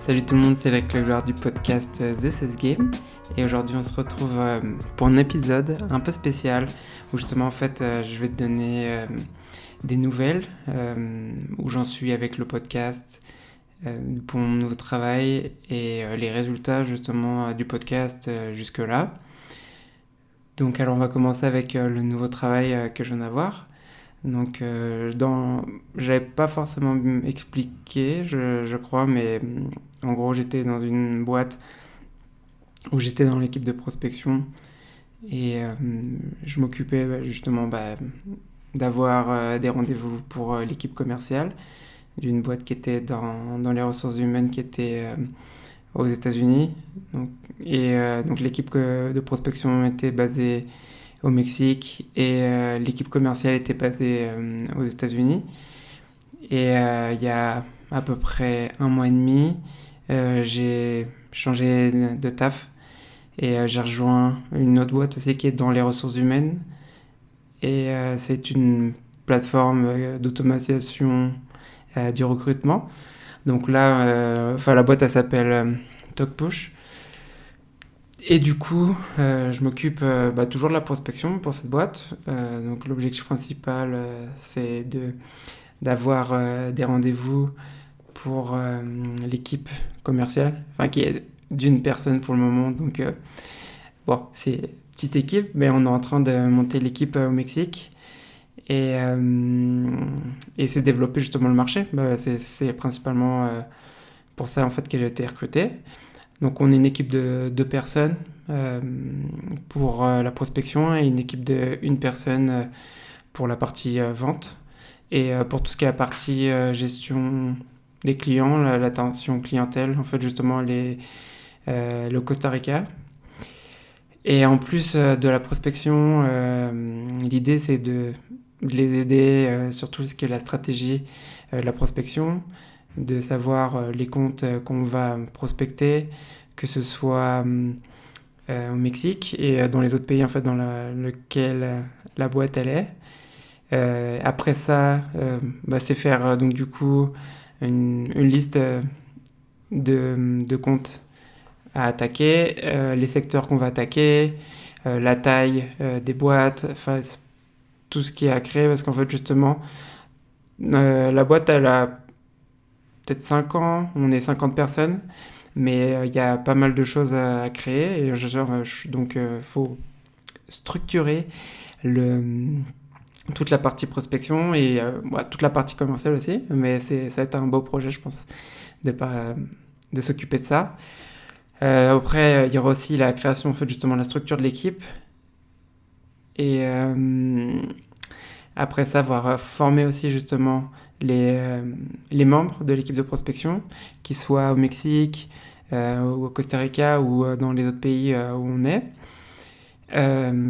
Salut tout le monde, c'est la Gloire du podcast The Cess Game et aujourd'hui on se retrouve pour un épisode un peu spécial où justement en fait je vais te donner des nouvelles, où j'en suis avec le podcast, pour mon nouveau travail et les résultats justement du podcast jusque-là. Donc alors on va commencer avec le nouveau travail que je viens d'avoir. Donc, j'avais pas forcément expliqué, je crois, mais en gros, j'étais dans une boîte où j'étais dans l'équipe de prospection et je m'occupais justement d'avoir des rendez-vous pour l'équipe commerciale d'une boîte qui était dans les ressources humaines qui était aux États-Unis. Donc l'équipe de prospection était basée au Mexique et l'équipe commerciale était basée aux États-Unis. Et il y a à peu près un mois et demi, j'ai changé de taf et j'ai rejoint une autre boîte aussi qui est dans les ressources humaines. Et c'est une plateforme d'automatisation du recrutement. Donc là, la boîte elle s'appelle TalkPush. Et du coup, je m'occupe toujours de la prospection pour cette boîte. Donc l'objectif principal, c'est d'avoir des rendez-vous pour l'équipe commerciale, qui est d'une personne pour le moment. Donc c'est une petite équipe, mais on est en train de monter l'équipe au Mexique. Et c'est développer justement le marché. C'est principalement pour ça en fait qu'elle a été recrutée. Donc on est une équipe de 2 personnes pour la prospection et une équipe de 1 personne pour la partie vente. Et pour tout ce qui est la partie gestion des clients, l'attention clientèle, en fait justement le Costa Rica. Et en plus de la prospection, l'idée c'est de les aider sur tout ce qui est la stratégie de la prospection, de savoir les comptes qu'on va prospecter, que ce soit au Mexique et dans les autres pays en fait dans lequel la boîte elle est. Après ça, c'est faire donc du coup une liste de comptes à attaquer, les secteurs qu'on va attaquer, la taille des boîtes, enfin tout ce qui est à créer parce qu'en fait justement la boîte elle a peut-être 5 ans, on est 50 personnes, mais il y a pas mal de choses à créer et donc faut structurer toute la partie prospection et toute la partie commerciale aussi, mais ça va être un beau projet je pense de s'occuper de ça. Après il y aura aussi la création en fait justement de la structure de l'équipe et après ça, former aussi justement les membres de l'équipe de prospection, qu'ils soient au Mexique, au Costa Rica ou dans les autres pays où on est.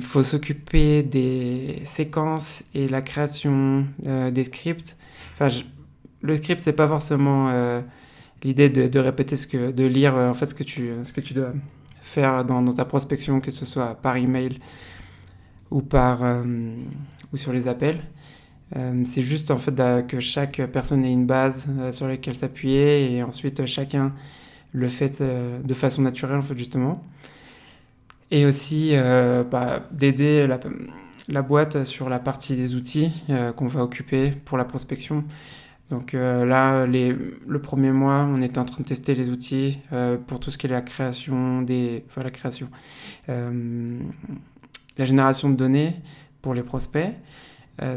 Faut s'occuper des séquences et la création des scripts. Le script, c'est pas forcément l'idée de répéter de lire en fait ce que tu dois faire dans ta prospection, que ce soit par email ou ou sur les appels. C'est juste en fait que chaque personne ait une base sur laquelle s'appuyer et ensuite chacun le fait de façon naturelle en fait justement. Et aussi d'aider la boîte sur la partie des outils qu'on va occuper pour la prospection. Donc là, le premier mois, on était en train de tester les outils pour tout ce qui est la création la génération de données pour les prospects,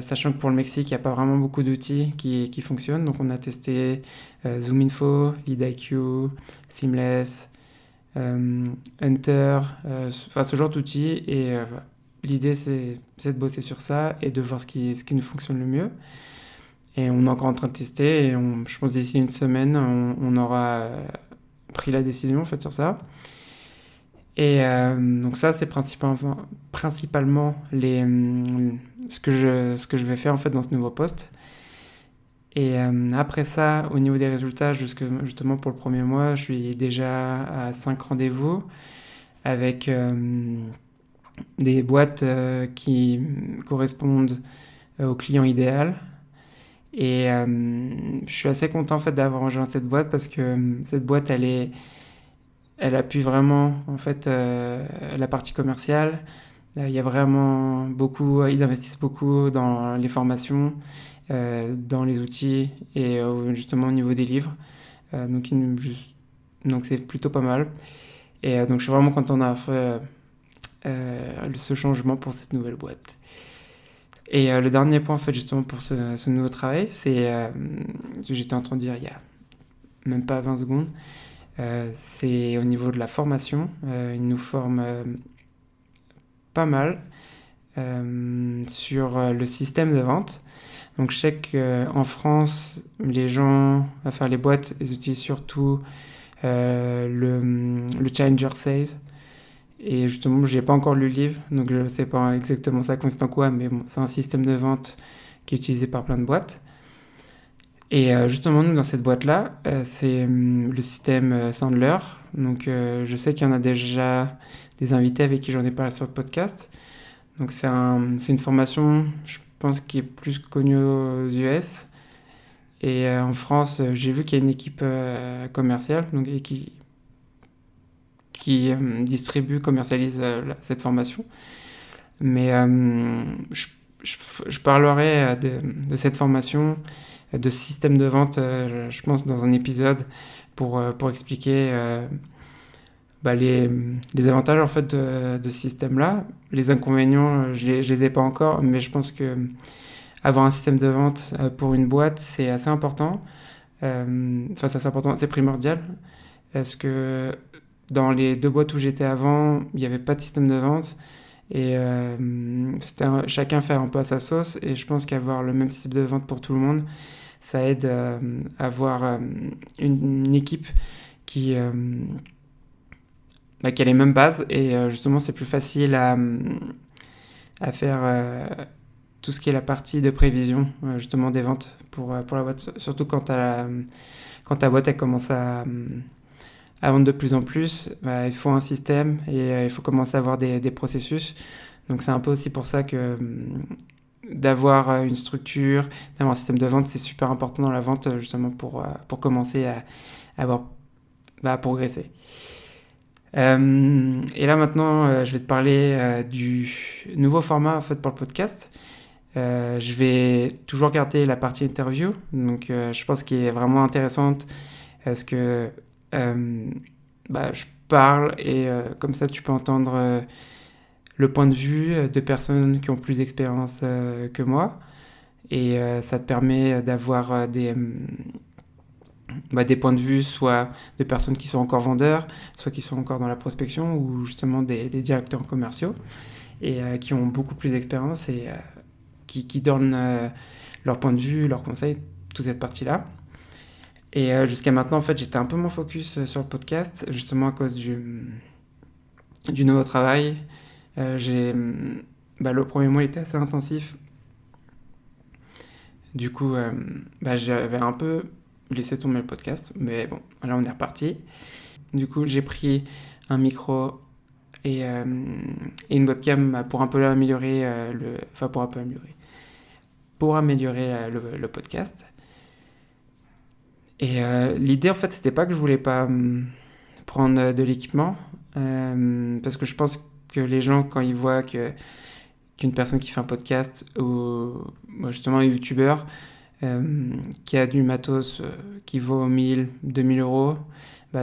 sachant que pour le Mexique, il n'y a pas vraiment beaucoup d'outils qui fonctionnent. Donc on a testé ZoomInfo, LeadIQ, Seamless, Hunter, ce genre d'outils. Et l'idée, c'est de bosser sur ça et de voir ce qui nous fonctionne le mieux. Et on est encore en train de tester et je pense d'ici une semaine, on aura pris la décision en fait sur ça. Et donc ça, c'est principalement ce que je vais faire en fait dans ce nouveau poste. Et après ça, au niveau des résultats, justement pour le premier mois, je suis déjà à 5 rendez-vous avec des boîtes qui correspondent au client idéal. Et je suis assez content en fait d'avoir rejoint cette boîte parce que cette boîte elle appuie vraiment en fait la partie commerciale. Il y a vraiment beaucoup, ils investissent beaucoup dans les formations, dans les outils et justement au niveau des livres. Donc, donc c'est plutôt pas mal. Et donc je suis vraiment content d'avoir fait ce changement pour cette nouvelle boîte. Et le dernier point en fait justement pour ce nouveau travail, c'est ce que j'étais en train de dire il y a même pas 20 secondes, c'est au niveau de la formation. Ils nous forment pas mal sur le système de vente. Donc je sais qu'en France, les boîtes, ils utilisent surtout le Challenger Sales. Et justement, j'ai pas encore lu le livre, donc je ne sais pas exactement ça consiste en quoi, mais bon, c'est un système de vente qui est utilisé par plein de boîtes. Et justement, nous, dans cette boîte-là, c'est le système Sandler. Donc je sais qu'il y en a déjà des invités avec qui j'en ai parlé sur le podcast. Donc c'est une formation, je pense, qui est plus connue aux US. Et en France, j'ai vu qu'il y a une équipe commerciale donc, et qui distribue, commercialise cette formation. Mais je parlerai de cette formation, de ce système de vente, je pense, dans un épisode pour expliquer les avantages en fait, de ce système-là. Les inconvénients, je les ai pas encore, mais je pense que avoir un système de vente pour une boîte, c'est assez important. Enfin, c'est important, c'est primordial. Parce que dans les 2 boîtes où j'étais avant, il n'y avait pas de système de vente. Et chacun fait un peu à sa sauce. Et je pense qu'avoir le même système de vente pour tout le monde, ça aide à avoir une équipe qui a les mêmes bases. Et justement, c'est plus facile à faire tout ce qui est la partie de prévision, justement, des ventes pour la boîte. Surtout quand ta boîte elle commence à vendre de plus en plus, il faut un système et il faut commencer à avoir des processus. Donc c'est un peu aussi pour ça que d'avoir une structure, d'avoir un système de vente, c'est super important dans la vente justement pour commencer à progresser. Et là maintenant, je vais te parler du nouveau format en fait pour le podcast. Je vais toujours garder la partie interview, donc je pense qu'il est vraiment intéressante parce que je parle et comme ça tu peux entendre le point de vue de personnes qui ont plus d'expérience que moi et ça te permet d'avoir des points de vue soit de personnes qui sont encore vendeurs, soit qui sont encore dans la prospection ou justement des directeurs commerciaux et qui ont beaucoup plus d'expérience et qui donnent leur point de vue, leurs conseils, toute cette partie-là. Et jusqu'à maintenant, en fait, j'étais un peu moins focus sur le podcast, justement à cause du nouveau travail. Le premier mois, il était assez intensif. Du coup, j'avais un peu laissé tomber le podcast, mais bon, là, on est reparti. Du coup, j'ai pris un micro et une webcam pour un peu améliorer pour améliorer le podcast. Et l'idée, en fait, c'était pas que je voulais pas prendre de l'équipement, parce que je pense que les gens, quand ils voient qu'une personne qui fait un podcast ou justement un youtubeur qui a du matos qui vaut 1000, 2000 euros,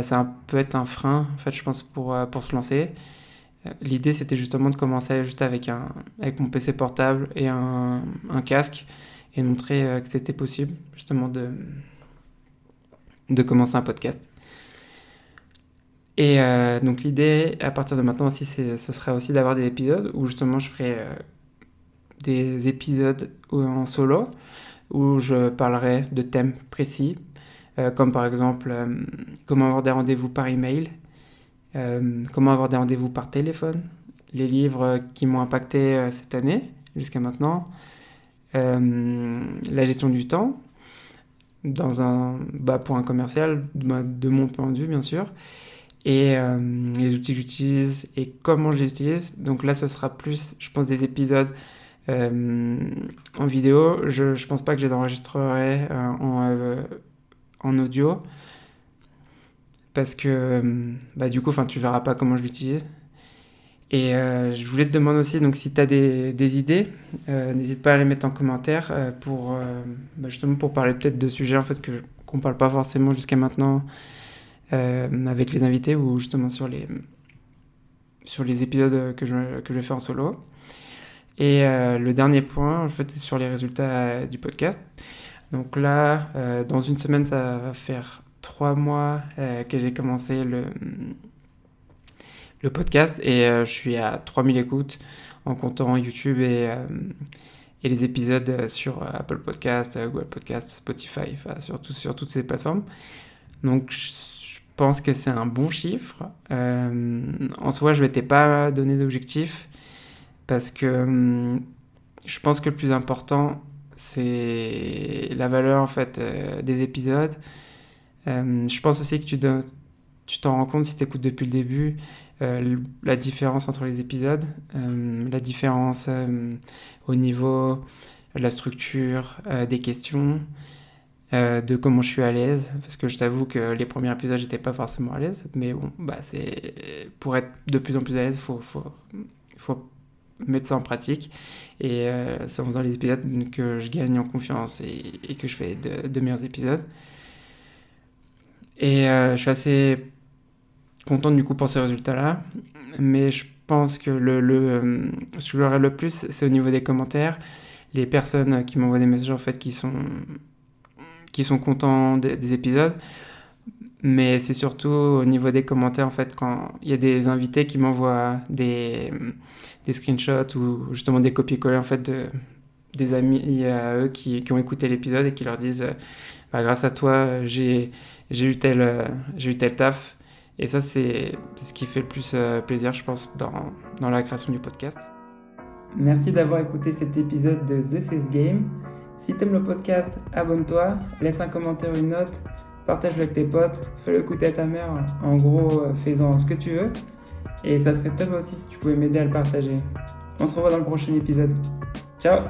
ça peut être un frein, en fait, je pense, pour se lancer. L'idée, c'était justement de commencer juste avec mon PC portable et un casque et de montrer que c'était possible, justement, de commencer un podcast. Et donc l'idée, à partir de maintenant aussi, ce serait aussi d'avoir des épisodes où justement je ferai des épisodes en solo, où je parlerai de thèmes précis, comme par exemple comment avoir des rendez-vous par email, comment avoir des rendez-vous par téléphone, les livres qui m'ont impacté cette année jusqu'à maintenant, la gestion du temps, pour un commercial, de mon point de vue bien sûr, et les outils que j'utilise et comment je les utilise. Donc là, ce sera plus, je pense, des épisodes en vidéo. Je pense pas que je les enregistrerai en audio parce que du coup tu verras pas comment je l'utilise. Et je voulais te demander aussi, donc si tu as des idées, n'hésite pas à les mettre en commentaire justement pour parler peut-être de sujets en fait qu'on parle pas forcément jusqu'à maintenant avec les invités ou justement sur les épisodes que je vais faire en solo. Et le dernier point, en fait, c'est sur les résultats du podcast. Donc là, dans une semaine, ça va faire 3 mois que j'ai commencé le podcast et je suis à 3000 écoutes en comptant YouTube et les épisodes sur Apple Podcast, Google Podcast, Spotify, sur toutes ces plateformes. Donc je pense que c'est un bon chiffre. En soi, je ne m'étais pas donné d'objectif parce que je pense que le plus important, c'est la valeur en fait des épisodes. Je pense aussi que tu t'en rends compte si tu écoutes depuis le début, la différence entre les épisodes, la différence au niveau de la structure, des questions, de comment je suis à l'aise, parce que je t'avoue que les premiers épisodes j'étais pas forcément à l'aise, mais bon, c'est pour être de plus en plus à l'aise, faut mettre ça en pratique, et c'est en faisant les épisodes que je gagne en confiance et que je fais de meilleurs épisodes. Et je suis assez content du coup pour ces résultats-là, mais je pense que ce que j'aurais le plus, c'est au niveau des commentaires, les personnes qui m'envoient des messages en fait qui sont contents des épisodes, mais c'est surtout au niveau des commentaires en fait quand il y a des invités qui m'envoient des screenshots ou justement des copier-coller en fait des amis à eux qui ont écouté l'épisode et qui leur disent grâce à toi j'ai eu tel taf. Et ça, c'est ce qui fait le plus plaisir, je pense, dans la création du podcast. Merci d'avoir écouté cet épisode de The Sales Game. Si t'aimes le podcast, abonne-toi, laisse un commentaire, une note, partage-le avec tes potes, fais-le écouter à ta mère, en gros, fais-en ce que tu veux. Et ça serait top aussi si tu pouvais m'aider à le partager. On se revoit dans le prochain épisode. Ciao!